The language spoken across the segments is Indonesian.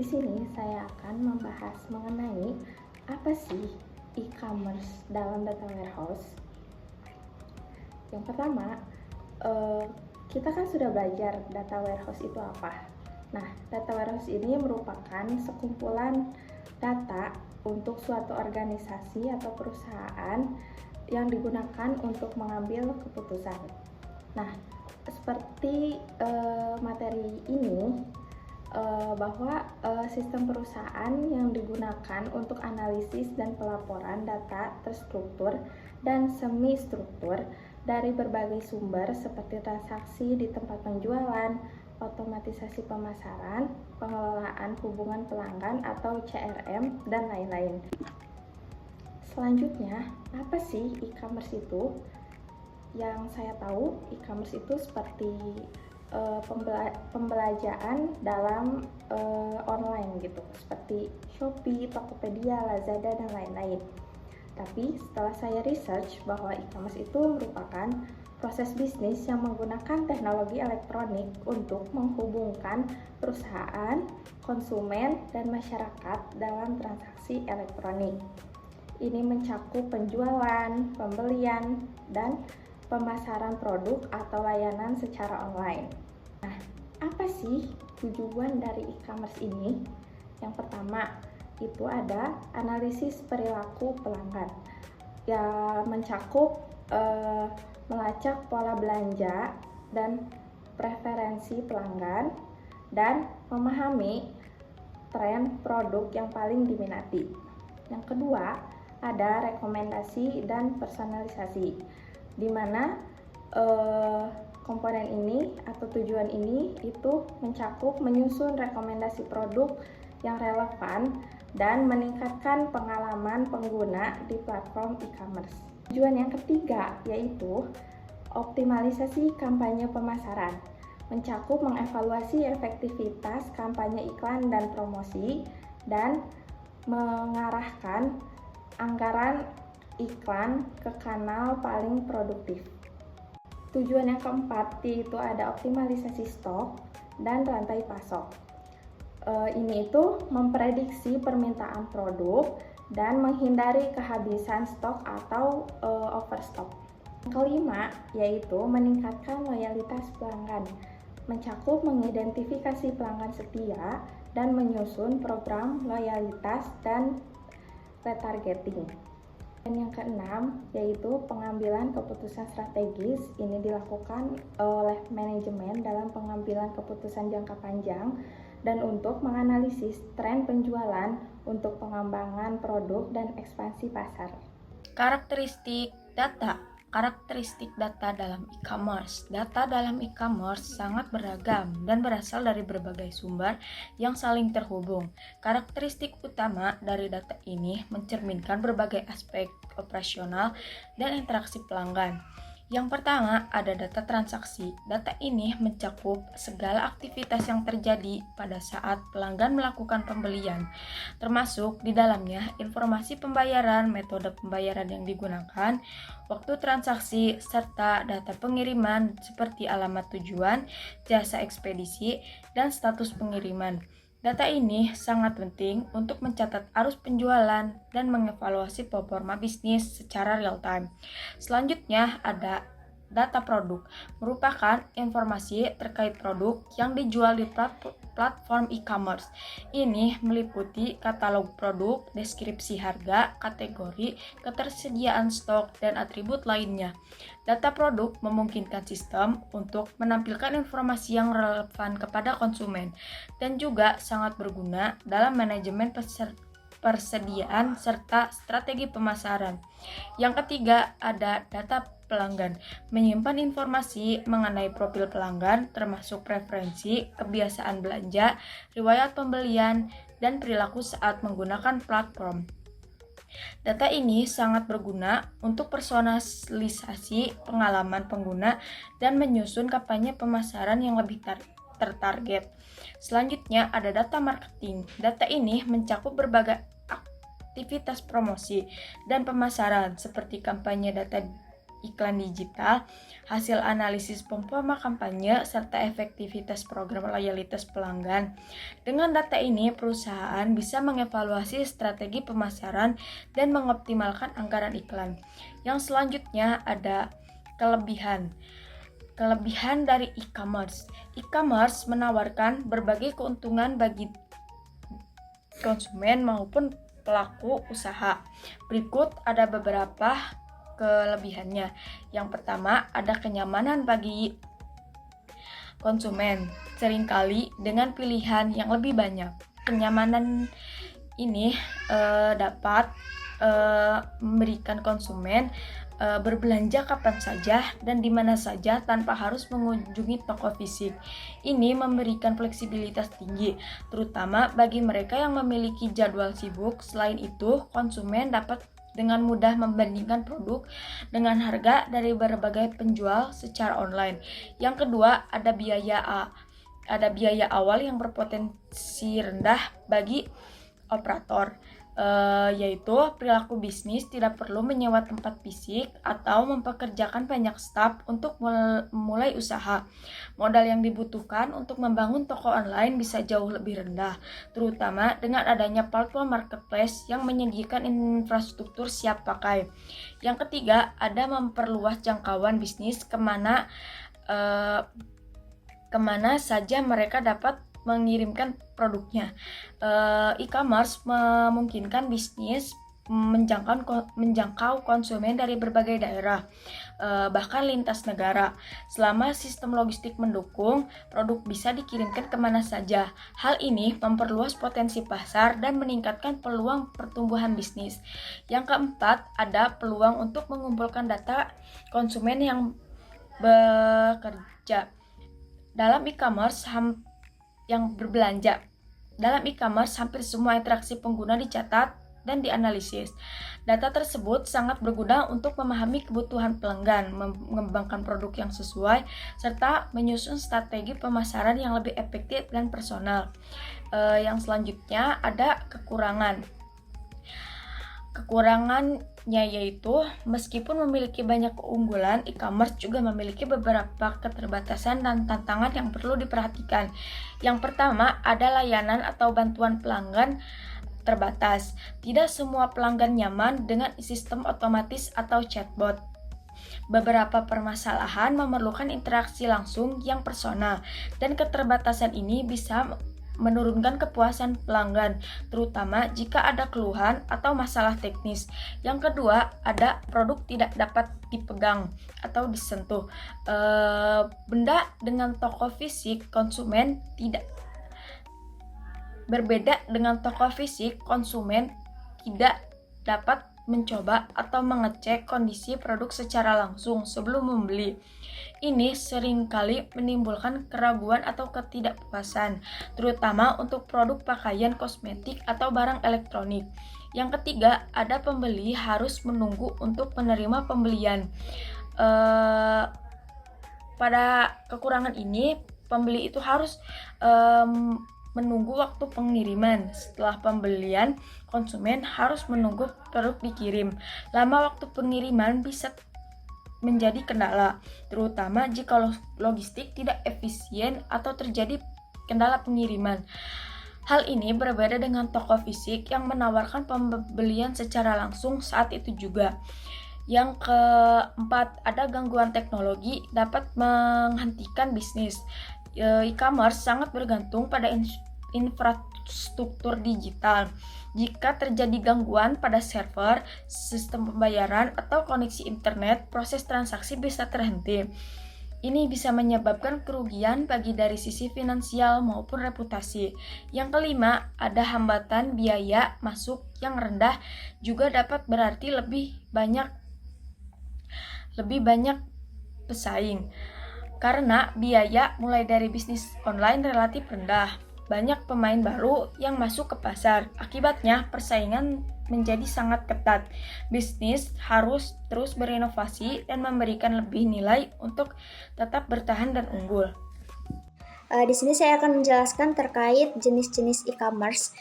Di sini saya akan membahas mengenai apa sih e-commerce dalam data warehouse. Yang pertama, kita kan sudah belajar data warehouse itu apa. Nah, data warehouse ini merupakan sekumpulan data untuk suatu organisasi atau perusahaan yang digunakan untuk mengambil keputusan. Nah, seperti materi ini, bahwa sistem perusahaan yang digunakan untuk analisis dan pelaporan data terstruktur dan semi struktur dari berbagai sumber seperti transaksi di tempat penjualan, otomatisasi pemasaran, pengelolaan hubungan pelanggan atau CRM, dan lain-lain. Selanjutnya, apa sih e-commerce itu? Yang saya tahu, e-commerce itu seperti pembelanjaan dalam online gitu, seperti Shopee, Tokopedia, Lazada, dan lain-lain. Tapi setelah saya research bahwa e-commerce itu merupakan proses bisnis yang menggunakan teknologi elektronik untuk menghubungkan perusahaan, konsumen, dan masyarakat dalam transaksi elektronik. Ini mencakup penjualan, pembelian, dan pemasaran produk atau layanan secara online. Nah, apa sih tujuan dari e-commerce ini? Yang pertama, itu ada analisis perilaku pelanggan. Ya, mencakup melacak pola belanja dan preferensi pelanggan dan memahami tren produk yang paling diminati. Yang kedua, ada rekomendasi dan personalisasi, di mana komponen ini atau tujuan ini itu mencakup menyusun rekomendasi produk yang relevan dan meningkatkan pengalaman pengguna di platform e-commerce. Tujuan yang ketiga yaitu optimalisasi kampanye pemasaran, mencakup mengevaluasi efektivitas kampanye iklan dan promosi dan mengarahkan anggaran iklan ke kanal paling produktif. Tujuan yang keempat yaitu ada optimalisasi stok dan rantai pasok. Ini itu memprediksi permintaan produk dan menghindari kehabisan stok atau overstock. Yang kelima yaitu meningkatkan loyalitas pelanggan, mencakup mengidentifikasi pelanggan setia dan menyusun program loyalitas dan retargeting. Dan yang keenam yaitu pengambilan keputusan strategis. Ini dilakukan oleh manajemen dalam pengambilan keputusan jangka panjang dan untuk menganalisis tren penjualan untuk pengembangan produk dan ekspansi pasar. Karakteristik data dalam e-commerce. Data dalam e-commerce sangat beragam dan berasal dari berbagai sumber yang saling terhubung. Karakteristik utama dari data ini mencerminkan berbagai aspek operasional dan interaksi pelanggan. Yang pertama, ada data transaksi. Data ini mencakup segala aktivitas yang terjadi pada saat pelanggan melakukan pembelian, termasuk di dalamnya informasi pembayaran, metode pembayaran yang digunakan, waktu transaksi, serta data pengiriman seperti alamat tujuan, jasa ekspedisi, dan status pengiriman. Data ini sangat penting untuk mencatat arus penjualan dan mengevaluasi performa bisnis secara real-time. Selanjutnya ada data produk, merupakan informasi terkait produk yang dijual di platform e-commerce. Ini meliputi katalog produk, deskripsi harga, kategori, ketersediaan stok, dan atribut lainnya. Data produk memungkinkan sistem untuk menampilkan informasi yang relevan kepada konsumen dan juga sangat berguna dalam manajemen persediaan serta strategi pemasaran. Yang ketiga, ada data pelanggan, menyimpan informasi mengenai profil pelanggan termasuk preferensi, kebiasaan belanja, riwayat pembelian, dan perilaku saat menggunakan platform. Data ini sangat berguna untuk personalisasi pengalaman pengguna dan menyusun kampanye pemasaran yang lebih tertarget. Selanjutnya ada data marketing. Data ini mencakup berbagai aktivitas promosi dan pemasaran seperti kampanye data iklan digital, hasil analisis performa kampanye, serta efektivitas program loyalitas pelanggan. Dengan data ini, perusahaan bisa mengevaluasi strategi pemasaran dan mengoptimalkan anggaran iklan. Yang selanjutnya ada kelebihan. Kelebihan dari e-commerce. E-commerce menawarkan berbagai keuntungan bagi konsumen maupun pelaku usaha. Berikut ada beberapa kelebihannya. Yang pertama, ada kenyamanan bagi konsumen. Seringkali dengan pilihan yang lebih banyak. Kenyamanan ini dapat memberikan konsumen berbelanja kapan saja dan di mana saja tanpa harus mengunjungi toko fisik. Ini memberikan fleksibilitas tinggi, terutama bagi mereka yang memiliki jadwal sibuk. Selain itu, konsumen dapat dengan mudah membandingkan produk dengan harga dari berbagai penjual secara online. Yang kedua, ada biaya awal yang berpotensi rendah bagi operator, yaitu perilaku bisnis tidak perlu menyewa tempat fisik atau mempekerjakan banyak staf untuk memulai usaha. Modal yang dibutuhkan untuk membangun toko online bisa jauh lebih rendah, terutama dengan adanya platform marketplace yang menyediakan infrastruktur siap pakai. Yang ketiga, ada memperluas jangkauan bisnis kemana saja mereka dapat mengirimkan produknya. E-commerce memungkinkan bisnis menjangkau konsumen dari berbagai daerah, bahkan lintas negara. Selama sistem logistik mendukung, produk bisa dikirimkan kemana saja. Hal ini memperluas potensi pasar dan meningkatkan peluang pertumbuhan bisnis. Yang keempat, ada peluang untuk mengumpulkan data konsumen yang bekerja. Dalam e-commerce hampir semua interaksi pengguna dicatat dan dianalisis. Data tersebut sangat berguna untuk memahami kebutuhan pelanggan, mengembangkan produk yang sesuai, serta menyusun strategi pemasaran yang lebih efektif dan personal. Yang selanjutnya ada kekurangan. Kekurangannya yaitu, meskipun memiliki banyak keunggulan, e-commerce juga memiliki beberapa keterbatasan dan tantangan yang perlu diperhatikan. Yang pertama, ada layanan atau bantuan pelanggan terbatas. Tidak semua pelanggan nyaman dengan sistem otomatis atau chatbot. Beberapa permasalahan memerlukan interaksi langsung yang personal, dan keterbatasan ini bisa menurunkan kepuasan pelanggan, terutama jika ada keluhan atau masalah teknis. Yang kedua, ada produk tidak dapat dipegang atau disentuh. Benda dengan toko fisik, konsumen tidak berbeda dengan toko fisik, konsumen tidak dapat mencoba atau mengecek kondisi produk secara langsung sebelum membeli. Ini seringkali menimbulkan keraguan atau ketidakpuasan, terutama untuk produk pakaian, kosmetik, atau barang elektronik. Yang ketiga, ada pembeli harus menunggu untuk menerima pembelian. Pada kekurangan ini, pembeli itu harus menunggu waktu pengiriman. Setelah pembelian, konsumen harus menunggu produk dikirim. Lama waktu pengiriman bisa menjadi kendala, terutama jika logistik tidak efisien atau terjadi kendala pengiriman. Hal ini berbeda dengan toko fisik yang menawarkan pembelian secara langsung saat itu juga. Yang keempat, ada gangguan teknologi dapat menghentikan bisnis. E-commerce sangat bergantung pada infrastruktur digital. Jika terjadi gangguan pada server, sistem pembayaran, atau koneksi internet, proses transaksi bisa terhenti. Ini bisa menyebabkan kerugian bagi dari sisi finansial maupun reputasi. Yang kelima, ada hambatan biaya masuk yang rendah juga dapat berarti lebih banyak pesaing. Karena biaya mulai dari bisnis online relatif rendah, banyak pemain baru yang masuk ke pasar. Akibatnya, persaingan menjadi sangat ketat. Bisnis harus terus berinovasi dan memberikan lebih nilai untuk tetap bertahan dan unggul. Di sini saya akan menjelaskan terkait jenis-jenis e-commerce.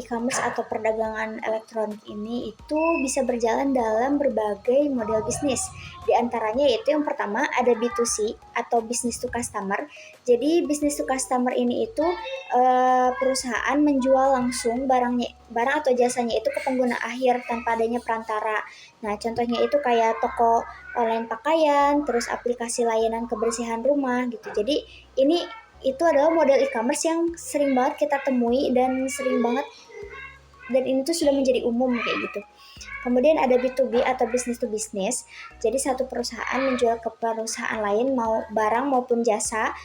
E-commerce atau perdagangan elektronik ini itu bisa berjalan dalam berbagai model bisnis. Di antaranya yaitu yang pertama ada B2C atau business to customer. Jadi business to customer ini itu perusahaan menjual langsung barang atau jasanya itu ke pengguna akhir tanpa adanya perantara. Nah, contohnya itu kayak toko online pakaian, terus aplikasi layanan kebersihan rumah gitu. Jadi ini itu adalah model e-commerce yang sering banget kita temui dan ini tuh sudah menjadi umum kayak gitu. Kemudian ada B2B atau business to business. Jadi satu perusahaan menjual ke perusahaan lain mau barang maupun jasa.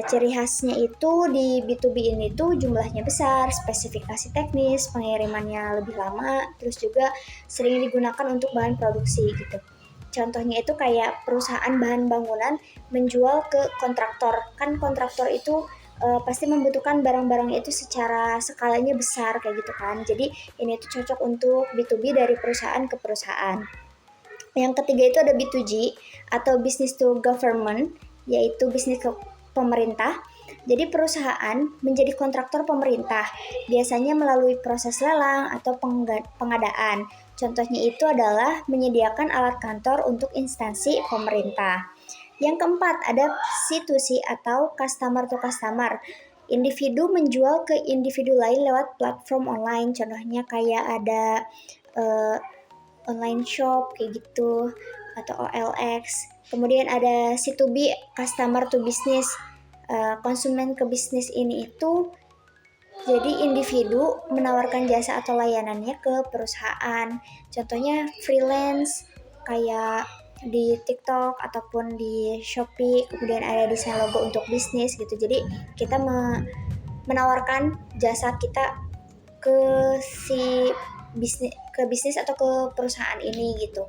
Ciri khasnya itu di B2B ini tuh jumlahnya besar, spesifikasi teknis, pengirimannya lebih lama, terus juga sering digunakan untuk bahan produksi gitu. Contohnya itu kayak perusahaan bahan bangunan menjual ke kontraktor. Kan kontraktor itu pasti membutuhkan barang-barang itu secara skalanya besar kayak gitu kan. Jadi ini tuh cocok untuk B2B dari perusahaan ke perusahaan. Yang ketiga itu ada B2G atau business to government, yaitu bisnis ke pemerintah. Jadi perusahaan menjadi kontraktor pemerintah, biasanya melalui proses lelang atau pengadaan. Contohnya itu adalah menyediakan alat kantor untuk instansi pemerintah. Yang keempat ada C2C atau customer to customer. Individu menjual ke individu lain lewat platform online. Contohnya kayak ada online shop kayak gitu atau OLX. Kemudian ada C2B, customer to business. Konsumen ke bisnis ini itu jadi individu menawarkan jasa atau layanannya ke perusahaan. Contohnya freelance kayak di TikTok ataupun di Shopee, kemudian ada desain logo untuk bisnis gitu. Jadi kita menawarkan jasa kita ke bisnis atau ke perusahaan ini gitu.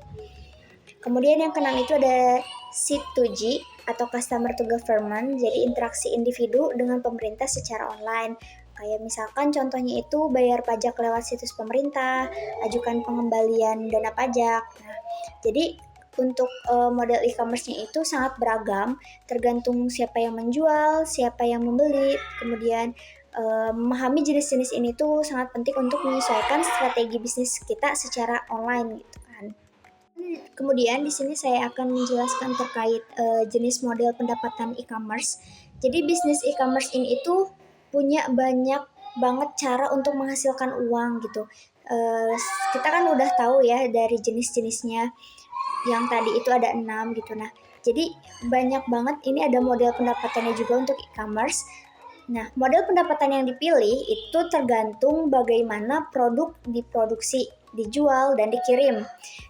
Kemudian yang keenam itu ada C2G atau customer to government, jadi interaksi individu dengan pemerintah secara online. Kayak misalkan contohnya itu bayar pajak lewat situs pemerintah, ajukan pengembalian dana pajak. Nah, jadi untuk model e-commerce-nya itu sangat beragam, tergantung siapa yang menjual, siapa yang membeli. Kemudian memahami jenis-jenis ini tuh sangat penting untuk menyesuaikan strategi bisnis kita secara online gitu kan. Kemudian di sini saya akan menjelaskan terkait jenis model pendapatan e-commerce. Jadi bisnis e-commerce ini itu punya banyak banget cara untuk menghasilkan uang gitu. Kita kan udah tahu ya dari jenis-jenisnya yang tadi itu ada 6 gitu. Nah, jadi banyak banget ini ada model pendapatannya juga untuk e-commerce. Nah, model pendapatan yang dipilih itu tergantung bagaimana produk diproduksi, dijual, dan dikirim.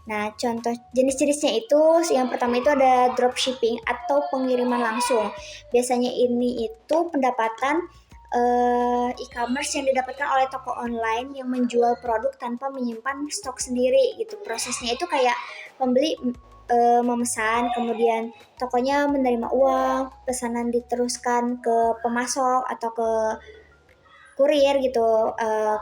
Nah, contoh jenis-jenisnya itu yang pertama itu ada dropshipping atau pengiriman langsung. Biasanya ini itu pendapatan e-commerce yang didapatkan oleh toko online yang menjual produk tanpa menyimpan stok sendiri gitu. Prosesnya itu kayak pembeli memesan, kemudian tokonya menerima uang, pesanan diteruskan ke pemasok atau ke kurir gitu.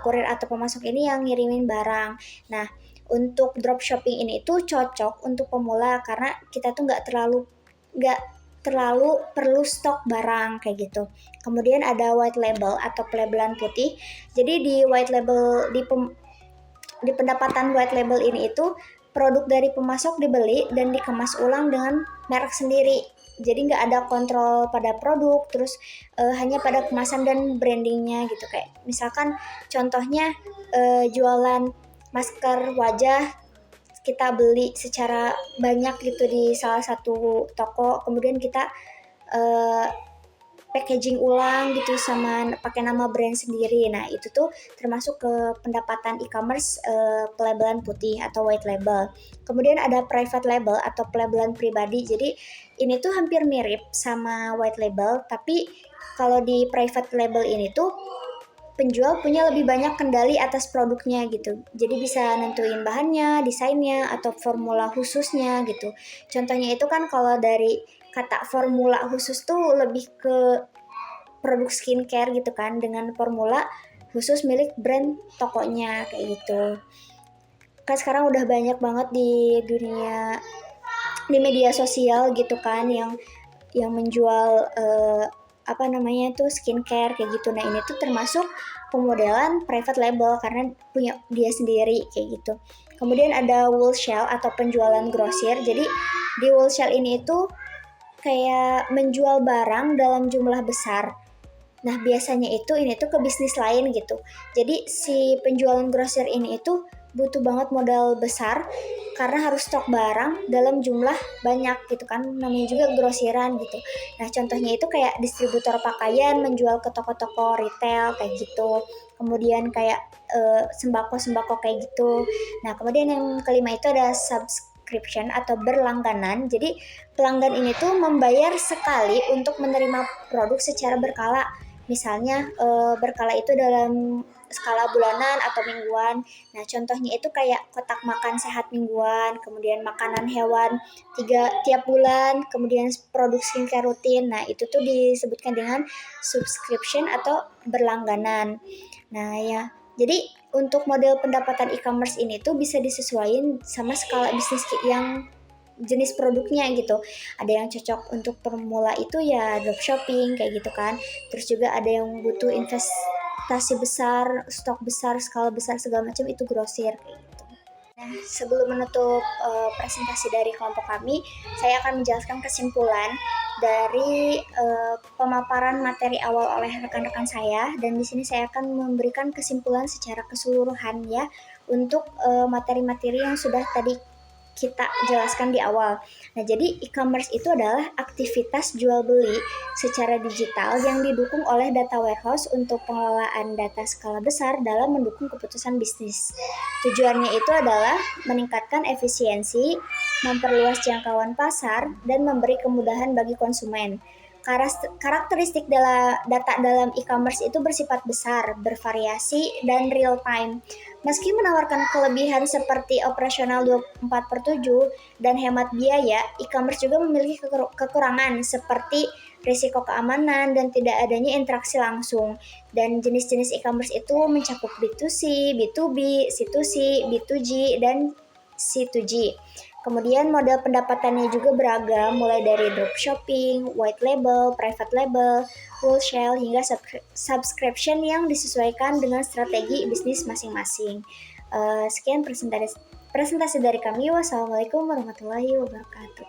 Kurir atau pemasok ini yang ngirimin barang. Nah, untuk dropshipping ini itu cocok untuk pemula karena kita tuh nggak terlalu perlu stok barang kayak gitu. Kemudian ada white label atau pelabelan putih. Jadi di white label di pendapatan white label ini itu produk dari pemasok dibeli dan dikemas ulang dengan merek sendiri. Jadi nggak ada kontrol pada produk, terus hanya pada kemasan dan brandingnya gitu. Kayak misalkan contohnya jualan masker wajah, kita beli secara banyak gitu di salah satu toko, kemudian kita packaging ulang gitu sama pakai nama brand sendiri. Nah, itu tuh termasuk ke pendapatan e-commerce pelabelan putih atau white label. Kemudian ada private label atau pelabelan pribadi. Jadi ini tuh hampir mirip sama white label, tapi kalau di private label ini tuh penjual punya lebih banyak kendali atas produknya gitu. Jadi bisa nentuin bahannya, desainnya, atau formula khususnya gitu. Contohnya itu kan kalau dari kata formula khusus tuh lebih ke produk skincare gitu kan, dengan formula khusus milik brand tokonya kayak gitu. Kan sekarang udah banyak banget di media sosial gitu kan yang menjual skincare kayak gitu. Nah, ini tuh termasuk pemodelan private label karena punya dia sendiri kayak gitu. Kemudian ada wholesale atau penjualan grosir. Jadi di wholesale ini itu kayak menjual barang dalam jumlah besar. Nah, biasanya ini tuh ke bisnis lain gitu. Jadi si penjualan grosir ini itu butuh banget modal besar karena harus stok barang dalam jumlah banyak gitu kan. Namanya juga grosiran gitu. Nah, contohnya itu kayak distributor pakaian menjual ke toko-toko retail kayak gitu. Kemudian kayak sembako-sembako kayak gitu. Nah, kemudian yang kelima itu ada subscription atau berlangganan. Jadi pelanggan ini tuh membayar sekali untuk menerima produk secara berkala. Misalnya berkala itu dalam skala bulanan atau mingguan. Nah, contohnya itu kayak kotak makan sehat mingguan, kemudian makanan hewan tiap bulan, kemudian produk skincare rutin. Nah, itu tuh disebutkan dengan subscription atau berlangganan. Nah, ya. Jadi untuk model pendapatan e-commerce ini tuh bisa disesuaikan sama skala bisnis yang jenis produknya gitu. Ada yang cocok untuk pemula itu ya dropshipping kayak gitu kan. Terus juga ada yang butuh investasi besar, stok besar, skala besar segala macam itu grosir kayak gitu. Nah, sebelum menutup presentasi dari kelompok kami, saya akan menjelaskan kesimpulan dari pemaparan materi awal oleh rekan-rekan saya, dan di sini saya akan memberikan kesimpulan secara keseluruhan ya untuk materi-materi yang sudah tadi kita jelaskan di awal. Nah, jadi e-commerce itu adalah aktivitas jual beli secara digital yang didukung oleh data warehouse untuk pengelolaan data skala besar dalam mendukung keputusan bisnis. Tujuannya itu adalah meningkatkan efisiensi, memperluas jangkauan pasar, dan memberi kemudahan bagi konsumen. Karakteristik data dalam e-commerce itu bersifat besar, bervariasi, dan real time. Meski menawarkan kelebihan seperti operasional 24/7 dan hemat biaya, e-commerce juga memiliki kekurangan seperti risiko keamanan dan tidak adanya interaksi langsung. Dan jenis-jenis e-commerce itu mencakup B2C, B2B, C2C, B2G, dan C2G. Kemudian model pendapatannya juga beragam, mulai dari dropshipping, white label, private label, wholesale, hingga subscription yang disesuaikan dengan strategi bisnis masing-masing. Sekian presentasi dari kami. Wassalamualaikum warahmatullahi wabarakatuh.